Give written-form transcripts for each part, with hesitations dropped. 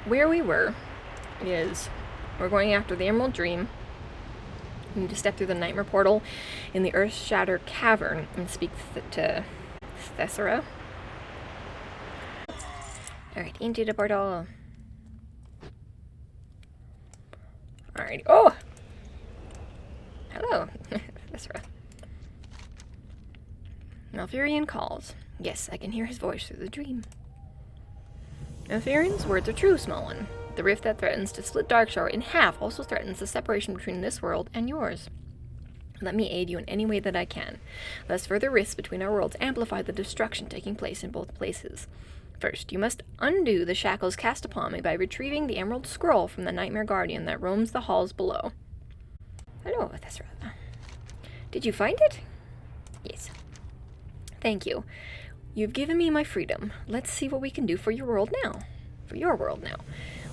where we were is we're going after the Emerald Dream. We need to step through the Nightmare Portal in the Earth-Shatter Cavern and speak to Thessera. Alright, into the portal. Alright. Oh! Hello, Thessera. Malfurion calls. Yes, I can hear his voice through the dream. Malfurion's words are true, small one. The rift that threatens to split Darkshore in half also threatens the separation between this world and yours. Let me aid you in any way that I can, lest further rifts between our worlds amplify the destruction taking place in both places. First, you must undo the shackles cast upon me by retrieving the Emerald Scroll from the Nightmare Guardian that roams the halls below. Hello, Thessera. Did you find it? Yes. Thank you. You've given me my freedom. Let's see what we can do for your world now.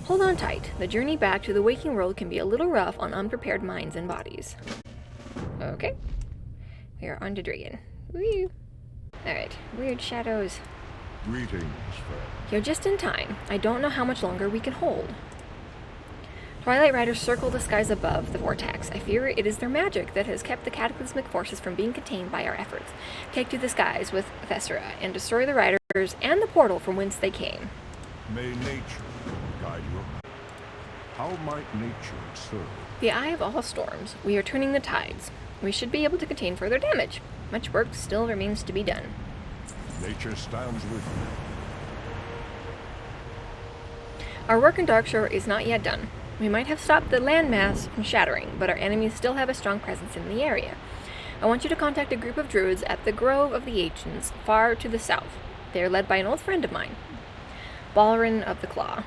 Hold on tight. The journey back to the waking world can be a little rough on unprepared minds and bodies. Okay. We are on to Dragon. Woo! Alright. Weird shadows. Greetings, friend. You're just in time. I don't know how much longer we can hold. Twilight Riders circle the skies above the vortex. I fear it is their magic that has kept the cataclysmic forces from being contained by our efforts. Take to the skies with Thessera and destroy the Riders and the portal from whence they came. May nature guide your path. How might nature serve? The eye of all storms. We are turning the tides. We should be able to contain further damage. Much work still remains to be done. Nature stands with you. Our work in Darkshore is not yet done. We might have stopped the landmass from shattering, but our enemies still have a strong presence in the area. I want you to contact a group of druids at the Grove of the Ancients, far to the south. They are led by an old friend of mine, Balrin of the Claw.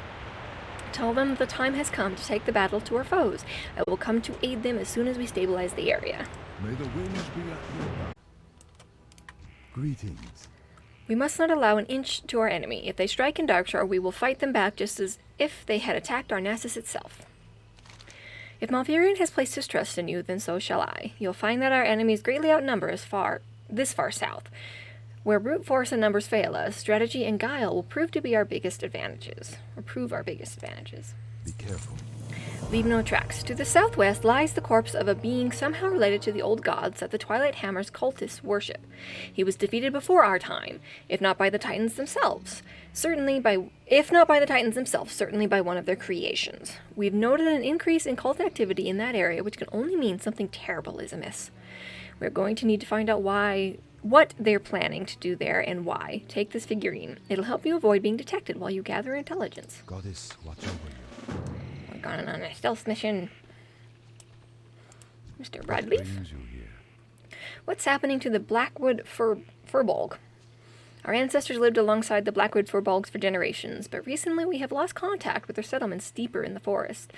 Tell them the time has come to take the battle to our foes. I will come to aid them as soon as we stabilize the area. May the winds be at your back. Greetings. We must not allow an inch to our enemy. If they strike in Darkshore, we will fight them back just as if they had attacked Arnassus itself. If Malfurion has placed his trust in you, then so shall I. You'll find that our enemies greatly outnumber this far south. Where brute force and numbers fail us, strategy and guile will prove our biggest advantages. Be careful. Leave no tracks. To the southwest lies the corpse of a being somehow related to the old gods that the Twilight Hammer's cultists worship. He was defeated before our time, if not by the Titans themselves. Certainly by one of their creations. We've noted an increase in cult activity in that area, which can only mean something terrible is amiss. We're going to need to find out what they're planning to do there and why. Take this figurine. It'll help you avoid being detected while you gather intelligence. Goddess, watch over you. We're going on a stealth mission. Mr. What Broadleaf? brings you here? What's happening to the Blackwood Furbolg? Our ancestors lived alongside the Blackwood Furbolgs for generations, but recently we have lost contact with their settlements deeper in the forest.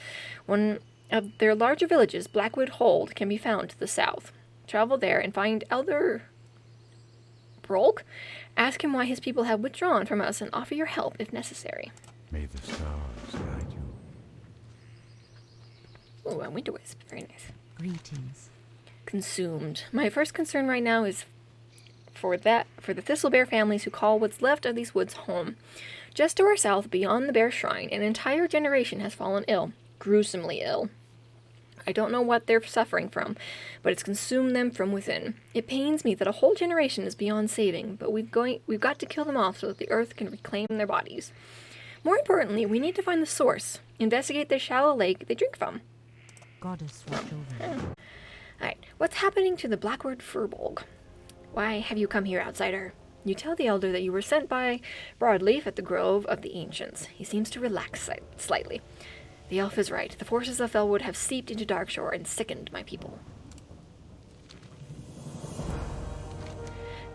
One of their larger villages, Blackwood Hold, can be found to the south. Travel there and find Elder Brolk. Ask him why his people have withdrawn from us and offer your help if necessary. May the stars guide you. Ooh, a winter wisp. Very nice. Greetings. Consumed. My first concern right now is for the Thistlebear families who call what's left of these woods home. Just to our south, beyond the Bear Shrine, an entire generation has fallen ill. Gruesomely ill. I don't know what they're suffering from, but it's consumed them from within. It pains me that a whole generation is beyond saving, but we've got to kill them off so that the earth can reclaim their bodies. More importantly, we need to find the source. Investigate the shallow lake they drink from. Goddess, watch over you. Alright, what's happening to the Blackwood Furbolg? Why have you come here, outsider? You tell the elder that you were sent by Broadleaf at the Grove of the Ancients. He seems to relax slightly. The elf is right. The forces of Felwood have seeped into Darkshore and sickened my people.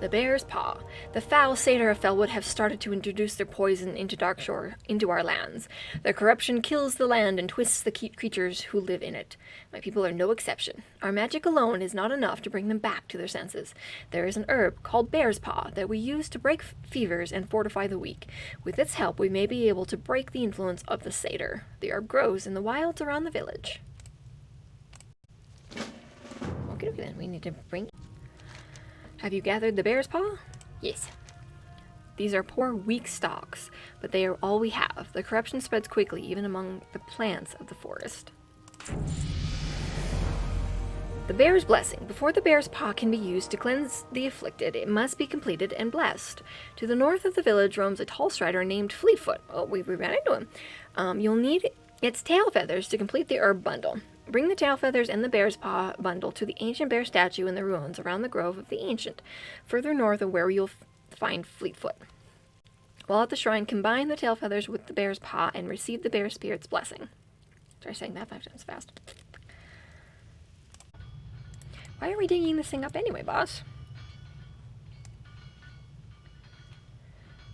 The Bear's Paw. The foul satyr of Felwood have started to introduce their poison into Darkshore, into our lands. Their corruption kills the land and twists the creatures who live in it. My people are no exception. Our magic alone is not enough to bring them back to their senses. There is an herb called Bear's Paw that we use to break fevers and fortify the weak. With its help, we may be able to break the influence of the satyr. The herb grows in the wilds around the village. Okay, then we need to bring... Have you gathered the Bear's Paw? Yes. These are poor, weak stalks, but they are all we have. The corruption spreads quickly, even among the plants of the forest. The Bear's Blessing. Before the Bear's Paw can be used to cleanse the afflicted, it must be completed and blessed. To the north of the village roams a tall strider named Fleetfoot. Oh, we ran into him. You'll need its tail feathers to complete the herb bundle. Bring the tail feathers and the Bear's Paw bundle to the ancient bear statue in the ruins around the Grove of the Ancient, further north of where you'll find Fleetfoot. While at the shrine, combine the tail feathers with the Bear's Paw and receive the Bear Spirit's blessing. Try saying that 5 times fast. Why are we digging this thing up anyway, boss?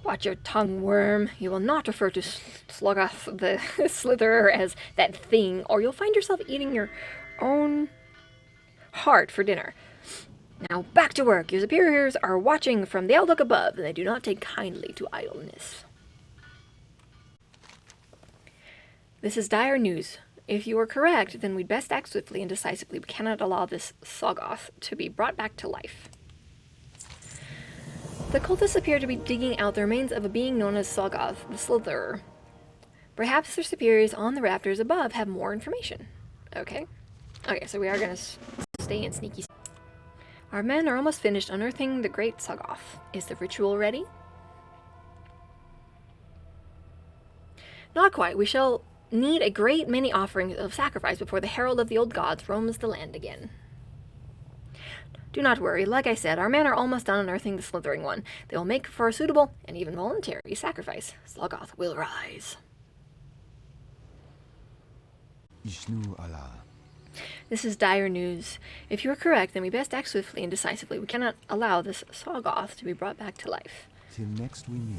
Watch your tongue, worm. You will not refer to Slogoth the Slitherer as that thing, or you'll find yourself eating your own heart for dinner. Now back to work. Your superiors are watching from the outlook above, and they do not take kindly to idleness. This is dire news. If you are correct, then we'd best act swiftly and decisively. We cannot allow this Slogoth to be brought back to life. The cultists appear to be digging out the remains of a being known as Slogoth, the Slitherer. Perhaps their superiors on the rafters above have more information. Okay. Okay, so we are going to stay in sneaky. Our men are almost finished unearthing the great Slogoth. Is the ritual ready? Not quite. We shall need a great many offerings of sacrifice before the herald of the old gods roams the land again. Do not worry. Like I said, our men are almost done unearthing the slithering one. They will make for a suitable and even voluntary sacrifice. Slogoth will rise. Ishnu Allah. This is dire news. If you are correct, then we best act swiftly and decisively. We cannot allow this Slogoth to be brought back to life. Till next we meet.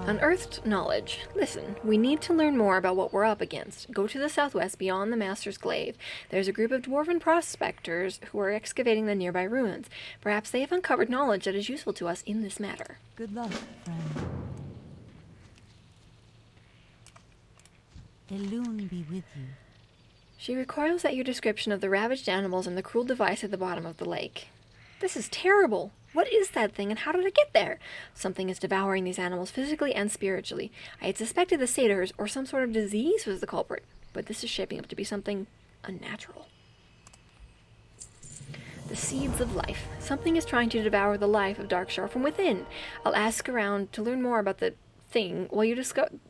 Unearthed knowledge. Listen, we need to learn more about what we're up against. Go to the southwest beyond the Master's Glaive. There's a group of dwarven prospectors who are excavating the nearby ruins. Perhaps they have uncovered knowledge that is useful to us in this matter. Good luck, friend. Elune be with you. She recoils at your description of the ravaged animals and the cruel device at the bottom of the lake. This is terrible. What is that thing, and how did it get there? Something is devouring these animals physically and spiritually. I had suspected the satyrs or some sort of disease was the culprit, but this is shaping up to be something unnatural. The seeds of life. Something is trying to devour the life of Darkshore from within. I'll ask around to learn more about the thing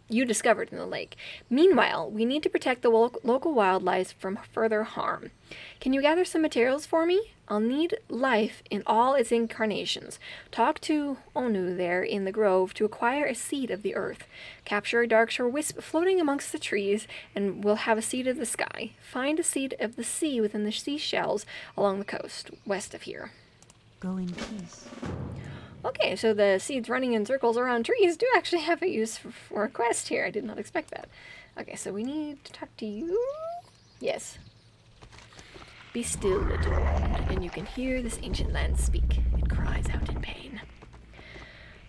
you discovered in the lake. Meanwhile, we need to protect the local wildlife from further harm. Can you gather some materials for me? I'll need life in all its incarnations. Talk to Onu there in the grove to acquire a seed of the earth. Capture a Darkshore wisp floating amongst the trees, and we'll have a seed of the sky. Find a seed of the sea within the seashells along the coast, west of here. Go in peace. Okay, so the seeds running in circles around trees do actually have a use for a quest here. I did not expect that. Okay, so we need to talk to you. Yes. Be still, little one, and you can hear this ancient land speak. It cries out in pain.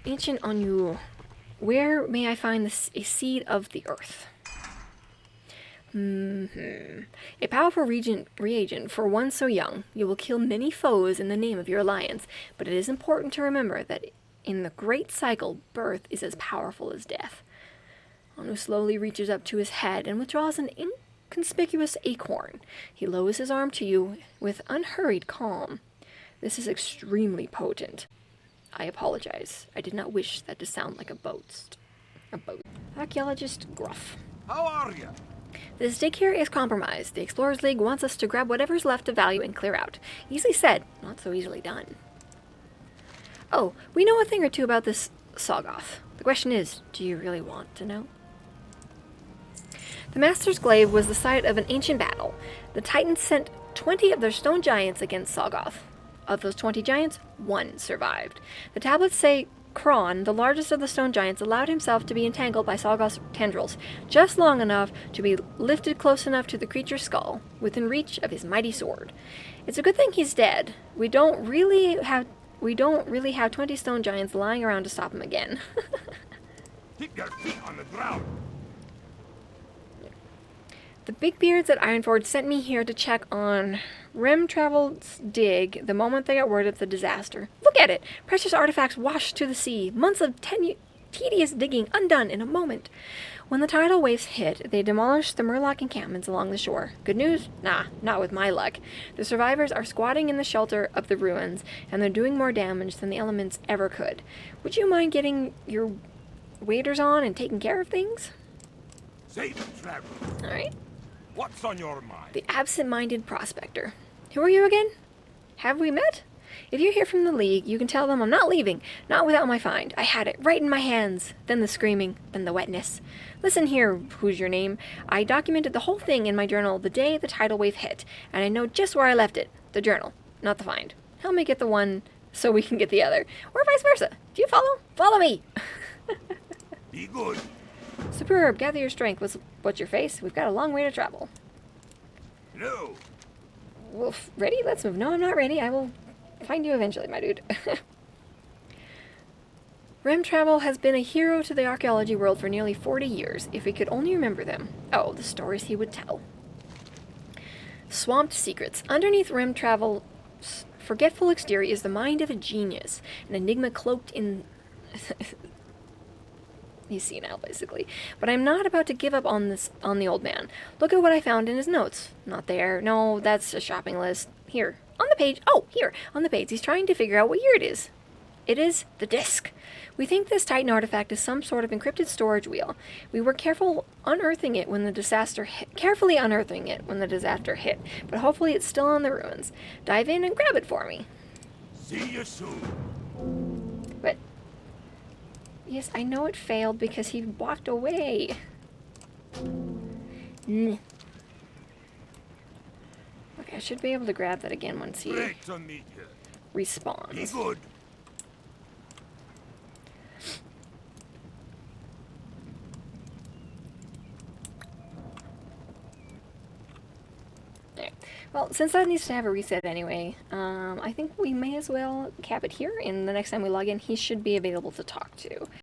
Ancient Onu, where may I find a seed of the earth? A powerful reagent for one so young. You will kill many foes in the name of your alliance, but it is important to remember that in the great cycle, birth is as powerful as death. Anu slowly reaches up to his head and withdraws an inconspicuous acorn. He lowers his arm to you with unhurried calm. This is extremely potent. I apologize. I did not wish that to sound like a boast. Archeologist gruff. How are you? The stake here is compromised. The Explorers League wants us to grab whatever's left of value and clear out. Easily said, not so easily done. Oh, we know a thing or two about this Slogoth. The question is, do you really want to know? The Master's Glaive was the site of an ancient battle. The Titans sent 20 of their stone giants against Slogoth. Of those 20 giants, 1 survived. The tablets say Kron, the largest of the stone giants, allowed himself to be entangled by Slogoth's tendrils, just long enough to be lifted close enough to the creature's skull, within reach of his mighty sword. It's a good thing he's dead. We don't really have 20 stone giants lying around to stop him again. Keep your feet on the ground. The big beards at Ironforge sent me here to check on Rem Travel's dig the moment they got word of the disaster. Look at it! Precious artifacts washed to the sea. Months of tedious digging undone in a moment. When the tidal waves hit, they demolished the Murloc encampments along the shore. Good news? Nah, not with my luck. The survivors are squatting in the shelter of the ruins, and they're doing more damage than the elements ever could. Would you mind getting your waders on and taking care of things? Safe travel. Alright. What's on your mind? The absent-minded prospector. Who are you again? Have we met? If you hear from the League, you can tell them I'm not leaving, not without my find. I had it right in my hands. Then the screaming, then the wetness. Listen here, who's your name? I documented the whole thing in my journal the day the tidal wave hit, and I know just where I left it. The journal, not the find. Help me get the one so we can get the other. Or vice versa. Do you follow? Follow me! Be good. Superb. Gather your strength. What's your face? We've got a long way to travel. No. Wolf, ready? Let's move. No, I'm not ready. I will find you eventually, my dude. Rem Travel has been a hero to the archaeology world for nearly 40 years. If we could only remember them. Oh, the stories he would tell. Swamped secrets. Underneath Rem Travel's forgetful exterior is the mind of a genius. An enigma cloaked in... He's senile, basically. But I'm not about to give up on the old man. Look at what I found in his notes. Not there. No, that's a shopping list. Here. On the page. Oh, here. On the page. He's trying to figure out what year it is. It is the disc. We think this Titan artifact is some sort of encrypted storage wheel. We were carefully unearthing it when the disaster hit, but hopefully it's still on the ruins. Dive in and grab it for me. See you soon. But yes, I know it failed because he walked away. Okay, I should be able to grab that again once he Great to meet you. respawns. Be good. There. Well, since that needs to have a reset anyway, I think we may as well cap it here, and the next time we log in, he should be available to talk to.